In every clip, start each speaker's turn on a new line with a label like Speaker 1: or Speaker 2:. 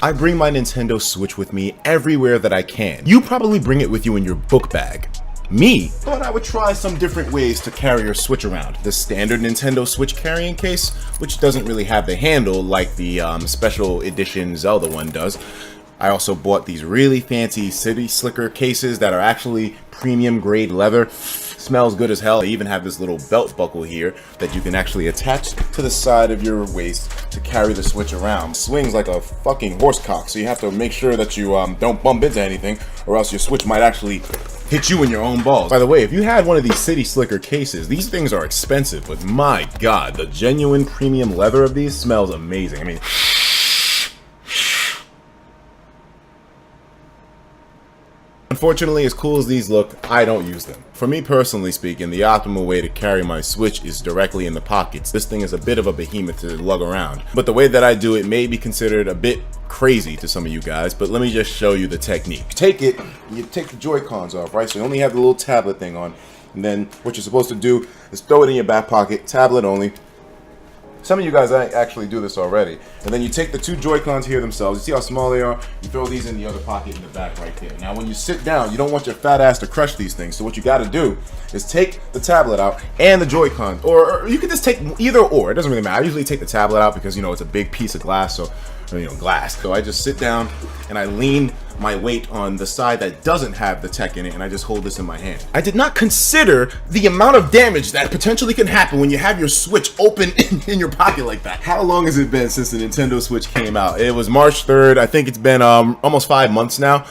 Speaker 1: I bring my Nintendo Switch with me everywhere that I can. You probably bring it with you in your book bag. Me, thought I would try some different ways to carry your Switch around. The standard Nintendo Switch carrying case, which doesn't really have the handle like the special edition Zelda one does. I also bought these really fancy City Slicker cases that are actually premium grade leather. Smells good as hell. They even have this little belt buckle here that you can actually attach to the side of your waist to carry the Switch around. Swings like a fucking horse cock, so you have to make sure that you don't bump into anything, or else your Switch might actually hit you in your own balls. By the way, if you had one of these City Slicker cases, these things are expensive, but my god, the genuine premium leather of these smells amazing. I mean, unfortunately, as cool as these look, I don't use them. For me personally speaking, the optimal way to carry my Switch is directly in the pockets. This thing is a bit of a behemoth to lug around, but the way that I do it may be considered a bit crazy to some of you guys, but let me just show you the technique. You take the Joy-Cons off, right? So you only have the little tablet thing on, and then what you're supposed to do is throw it in your back pocket, tablet only. Some of you guys actually do this already. And then you take the two Joy-Cons here themselves. You see how small they are? You throw these in the other pocket in the back right there. Now when you sit down, you don't want your fat ass to crush these things. So what you gotta do is take the tablet out and the Joy-Cons. Or you can just take either or. It doesn't really matter. I usually take the tablet out because, you know, it's a big piece of glass. So, glass. So I just sit down and I lean my weight on the side that doesn't have the tech in it, and I just hold this in my hand. I did not consider the amount of damage that potentially can happen when you have your Switch open in your pocket like that. How long has it been since the Nintendo Switch came out? It was March 3rd. I think it's been almost 5 months now.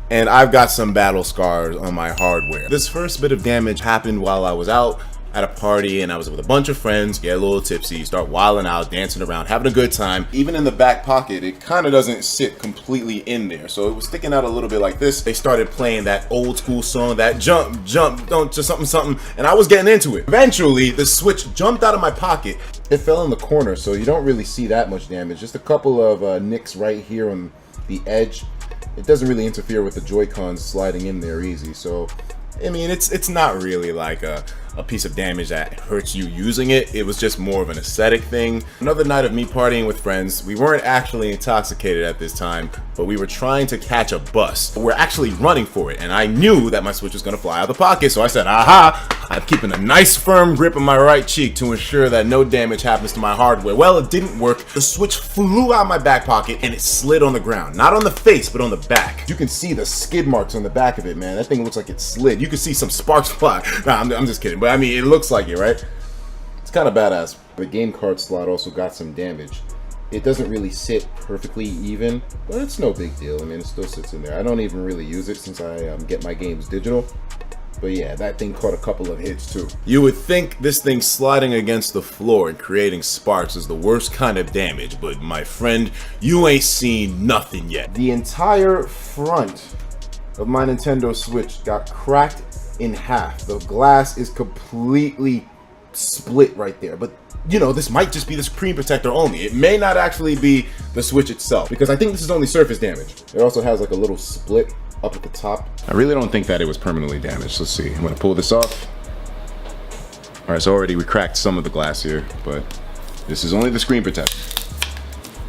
Speaker 1: And I've got some battle scars on my hardware. This first bit of damage happened while I was out at a party and I was with a bunch of friends, get a little tipsy, start wilding out, dancing around, having a good time. Even in the back pocket, it kind of doesn't sit completely in there. So it was sticking out a little bit like this. They started playing that old school song, that jump, don't, just something, something, and I was getting into it. Eventually, the Switch jumped out of my pocket. It fell in the corner, so you don't really see that much damage. Just a couple of nicks right here on the edge. It doesn't really interfere with the Joy-Cons sliding in there easy. So, I mean, it's not really like a piece of damage that hurts you using it. It was just more of an aesthetic thing. Another night of me partying with friends. We weren't actually intoxicated at this time, but we were trying to catch a bus. We're actually running for it, and I knew that my Switch was gonna fly out of the pocket, so I said, aha, I'm keeping a nice firm grip on my right cheek to ensure that no damage happens to my hardware. Well, it didn't work. The Switch flew out of my back pocket and it slid on the ground. Not on the face, but on the back. You can see the skid marks on the back of it, man. That thing looks like it slid. You can see some sparks fly. Nah, I'm just kidding. But I mean, it looks like it, right? It's kind of badass. The game card slot also got some damage. It doesn't really sit perfectly even, but it's no big deal. I mean, it still sits in there. I don't even really use it since I get my games digital. But yeah, that thing caught a couple of hits too. You would think this thing sliding against the floor and creating sparks is the worst kind of damage, but my friend, you ain't seen nothing yet. The entire front of my Nintendo Switch got cracked in half. The glass is completely split right there, but you know, this might just be the screen protector only. It may not actually be the Switch itself, because I think this is only surface damage. It also has like a little split up at the top. I really don't think that it was permanently damaged. Let's see, I'm gonna pull this off. All right, so already we cracked some of the glass here, but this is only the screen protector.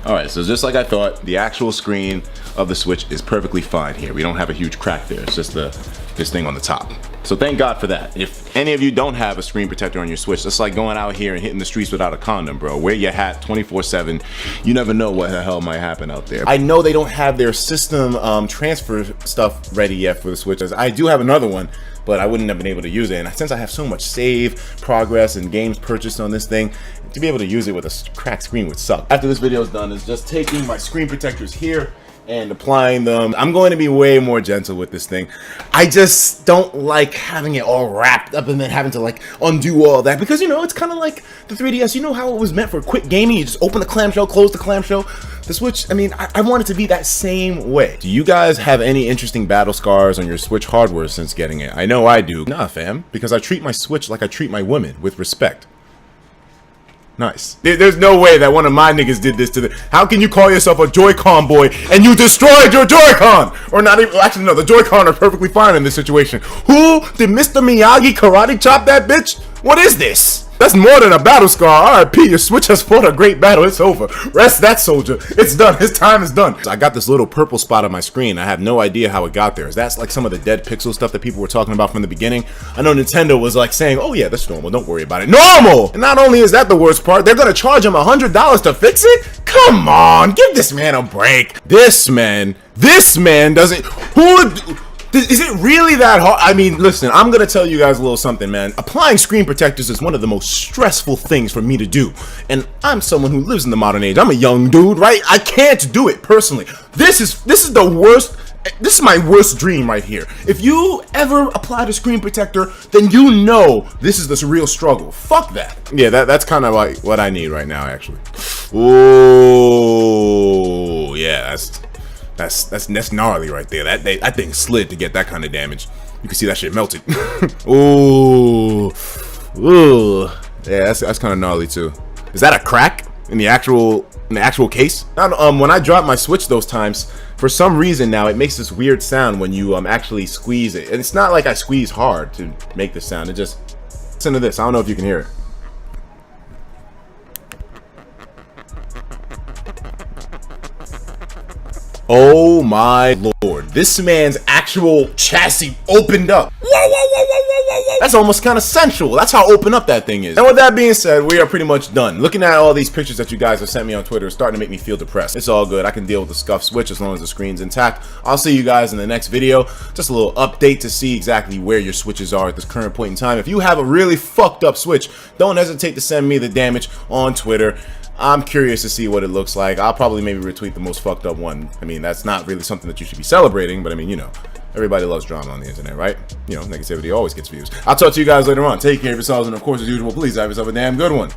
Speaker 1: All right, so just like I thought, the actual screen of the Switch is perfectly fine here. We don't have a huge crack there. It's just this thing on the top. So thank God for that. If any of you don't have a screen protector on your Switch, it's like going out here and hitting the streets without a condom, bro. Wear your hat 24/7. You never know what the hell might happen out there. I know they don't have their system transfer stuff ready yet for the Switches. I do have another one, but I wouldn't have been able to use it. And since I have so much save, progress, and games purchased on this thing, to be able to use it with a cracked screen would suck. After this video is done, it's just taking my screen protectors here and applying them. I'm going to be way more gentle with this thing. I just don't like having it all wrapped up and then having to like undo all that, because you know, it's kind of like the 3DS. You know how it was meant for quick gaming? You just open the clamshell, close the clamshell. The Switch, I mean, I want it to be that same way. Do you guys have any interesting battle scars on your Switch hardware since getting it? I know I do. Nah, fam, because I treat my Switch like I treat my women, with respect. Nice. There's no way that one of my niggas did this to the... How can you call yourself a Joy-Con boy and you destroyed your Joy-Con? Or not even... Actually, no, the Joy-Con are perfectly fine in this situation. Who did Mr. Miyagi karate chop that bitch? What is this? That's more than a battle scar. RIP, your Switch has fought a great battle. It's over. Rest that soldier. It's done. His time is done. I got this little purple spot on my screen. I have no idea how it got there. Is that like some of the dead pixel stuff that people were talking about from the beginning? I know Nintendo was like saying, oh yeah, that's normal. Don't worry about it. Normal! And not only is that the worst part, they're gonna charge him $100 to fix it? Come on, give this man a break. This man doesn't... Is it really that hard? I mean, listen, I'm gonna tell you guys a little something, man. Applying screen protectors is one of the most stressful things for me to do. And I'm someone who lives in the modern age. I'm a young dude, right? I can't do it personally. This is the worst. This is my worst dream right here. If you ever applied a screen protector, then you know this is the real struggle. Fuck that. Yeah, that's kind of like what I need right now, actually. Ooh, yeah, that's gnarly right there. That thing slid to get that kind of damage. You can see that shit melted. Ooh, yeah, that's kind of gnarly too. Is that a crack in the actual case? When I drop my Switch those times, for some reason now it makes this weird sound when you actually squeeze it, and it's not like I squeeze hard to make this sound. It just listen to this. I don't know if you can hear it. Oh my lord, this man's actual chassis opened up. That's almost kind of sensual. That's how open up that thing is. And with that being said, we are pretty much done. Looking at all these pictures that you guys have sent me on Twitter is starting to make me feel depressed. It's all good. I can deal with the scuffed Switch as long as the screen's intact. I'll see you guys in the next video. Just a little update to see exactly where your Switches are at this current point in time. If you have a really fucked up Switch, don't hesitate to send me the damage on Twitter. I'm curious to see what it looks like. I'll probably maybe retweet the most fucked up one. I mean, that's not really something that you should be celebrating, but I mean, you know, everybody loves drama on the internet, right? You know, negativity always gets views. I'll talk to you guys later on. Take care of yourselves, and of course, as usual, please have yourself a damn good one.